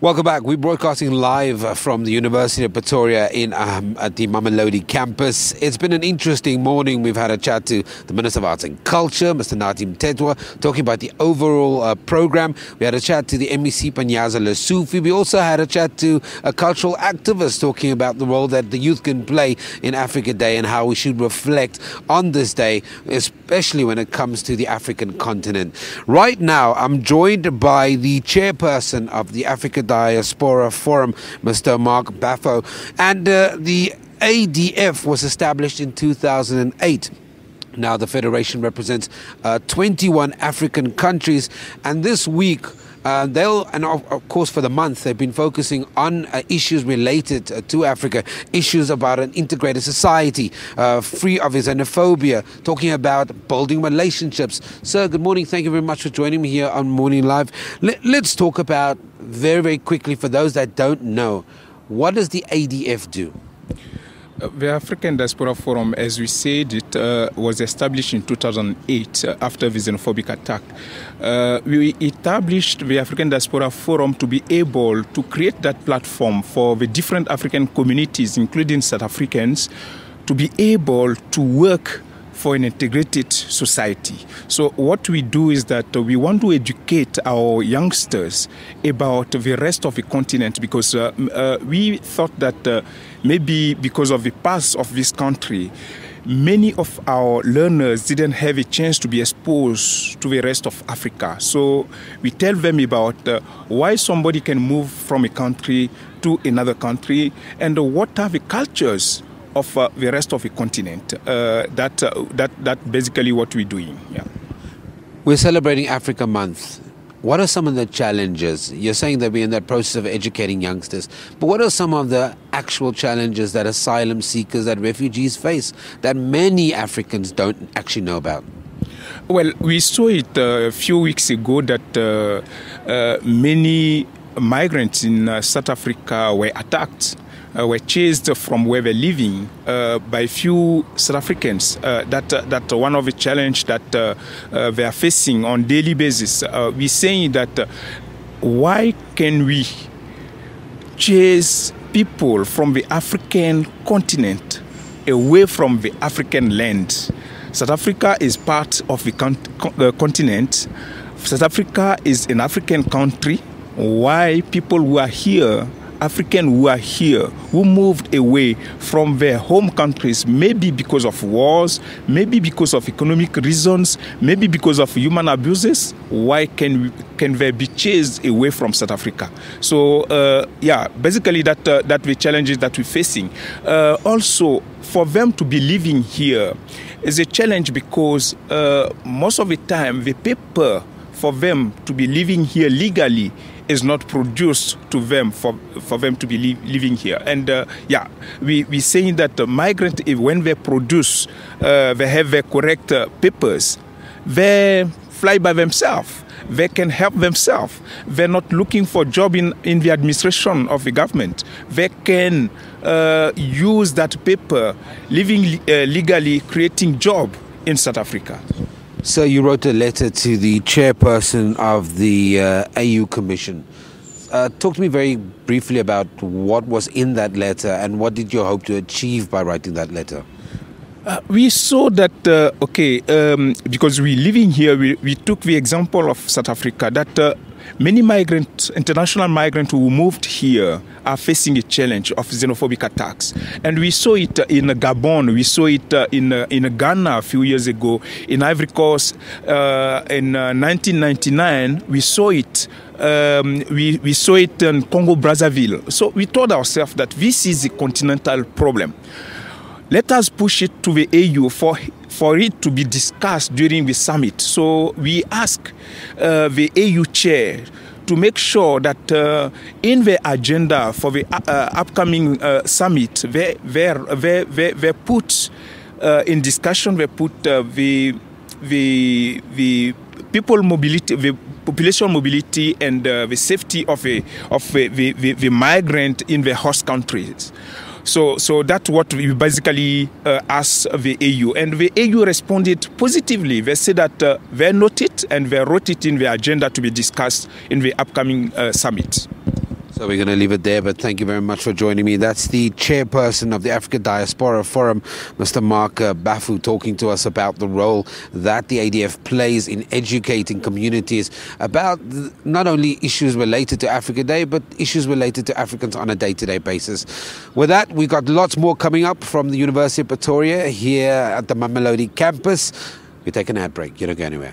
Welcome back. We're broadcasting live from the University of Pretoria at the Mamelodi campus. It's been an interesting morning. We've had a chat to the Minister of Arts and Culture, Mr. Nadim Tetwa, talking about the overall program. We had a chat to the MEC Panyaza Lesufi. We also had a chat to a cultural activist talking about the role that the youth can play in Africa Day and how we should reflect on this day, especially when it comes to the African continent. Right now, I'm joined by the chairperson of the Africa Diaspora Forum, Mr. Marc Gbaffou, and the ADF was established in 2008. Now the federation represents 21 African countries, and this week and of course for the month, they've been focusing on issues related to Africa, issues about an integrated society, free of xenophobia, talking about building relationships. Sir, good morning. Thank you very much for joining me here on Morning Live. Let's talk about, very, very quickly, for those that don't know, what does the ADF do? The African Diaspora Forum, as we said, it was established in 2008 after the xenophobic attack. We established the African Diaspora Forum to be able to create that platform for the different African communities, including South Africans, to be able to work for an integrated society. So what we do is that we want to educate our youngsters about the rest of the continent, because we thought that maybe because of the past of this country, many of our learners didn't have a chance to be exposed to the rest of Africa. So we tell them about why somebody can move from a country to another country and what are the cultures of the rest of the continent. That basically what we're doing. Yeah. We're celebrating Africa Month. What are some of the challenges? You're saying that we're in that process of educating youngsters, but what are some of the actual challenges that asylum seekers, that refugees face, that many Africans don't actually know about? Well, we saw it a few weeks ago that many migrants in South Africa were attacked, were chased from where they're living by few South Africans. That one of the challenge that they are facing on daily basis. We're saying that why can we chase people from the African continent away from the African land? South Africa is part of the continent. South Africa is an African country. Why people who are here, African who are here, who moved away from their home countries, maybe because of wars, maybe because of economic reasons, maybe because of human abuses, why can they be chased away from South Africa? So, basically that the challenges that we're facing. Also, for them to be living here is a challenge because most of the time, the paper for them to be living here legally is not produced to them for them to be living here. And we're saying that the migrant, when they produce, they have the correct papers, they fly by themselves. They can help themselves. They're not looking for a job in the administration of the government. They can use that paper, living legally, creating job in South Africa. So you wrote a letter to the chairperson of the AU Commission. Talk to me very briefly about what was in that letter and what did you hope to achieve by writing that letter? We saw that, because we're living here, we took the example of South Africa, that many migrants, international migrants who moved here are facing a challenge of xenophobic attacks. And we saw it in Gabon, we saw it in Ghana a few years ago, in Ivory Coast in 1999, we saw it. We saw it in Congo-Brazzaville. So we told ourselves that this is a continental problem. Let us push it to the AU for it to be discussed during the summit. So we ask the AU chair to make sure that in the agenda for the upcoming summit, they put in discussion, they put the people mobility, the population mobility, and the safety of the migrant in the host countries. So that's what we basically asked the AU. And the AU responded positively. They said that they noted it and they wrote it in the agenda to be discussed in the upcoming summit. So we're going to leave it there, but thank you very much for joining me. That's the chairperson of the Africa Diaspora Forum, Mr. Marc Gbaffou, talking to us about the role that the ADF plays in educating communities about not only issues related to Africa Day, but issues related to Africans on a day-to-day basis. With that, we've got lots more coming up from the University of Pretoria here at the Mamelodi campus. We take an ad break. You don't go anywhere.